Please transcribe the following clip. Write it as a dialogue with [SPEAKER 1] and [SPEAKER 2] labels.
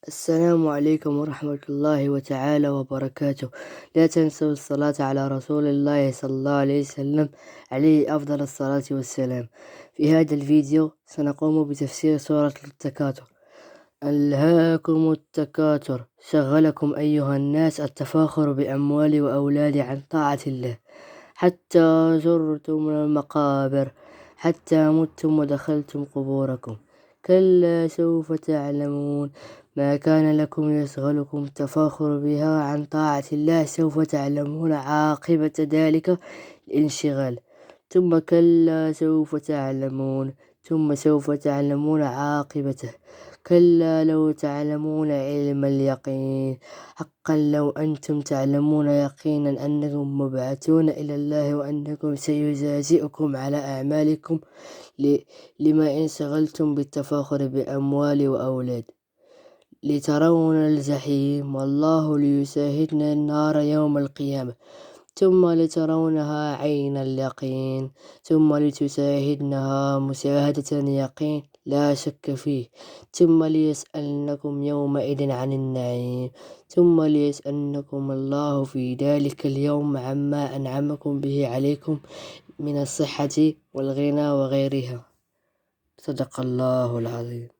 [SPEAKER 1] السلام عليكم ورحمة الله تعالى وبركاته. لا تنسوا الصلاة على رسول الله صلى الله عليه وسلم، عليه أفضل الصلاة والسلام. في هذا الفيديو سنقوم بتفسير سورة التكاثر. ألهاكم التكاثر، شغلكم أيها الناس التفاخر بأموال وأولاد عن طاعة الله، حتى زرتم المقابر، حتى متم ودخلتم قبوركم. كلا سوف تعلمون. ما كان لكم يشغلكم التفاخر بها عن طاعة الله، سوف تعلمون عاقبة ذلك الانشغال. ثم كلا سوف تعلمون، ثم سوف تعلمون عاقبته. كلا لو تعلمون علم اليقين، حقا لو أنتم تعلمون يقينا أنكم مبعثون إلى الله وأنكم سيجازئكم على أعمالكم لما انشغلتم بالتفاخر بأموال وأولاد. لترون الجحيم والله ليشاهدنا النار يوم القيامة، ثم لترونها عين اليقين، ثم لتشاهدنها مشاهدة اليقين لا شك فيه، ثم ليسألنكم يومئذ عن النعيم، ثم ليسألنكم الله في ذلك اليوم عما أنعمكم به عليكم من الصحة والغنى وغيرها. صدق الله العظيم.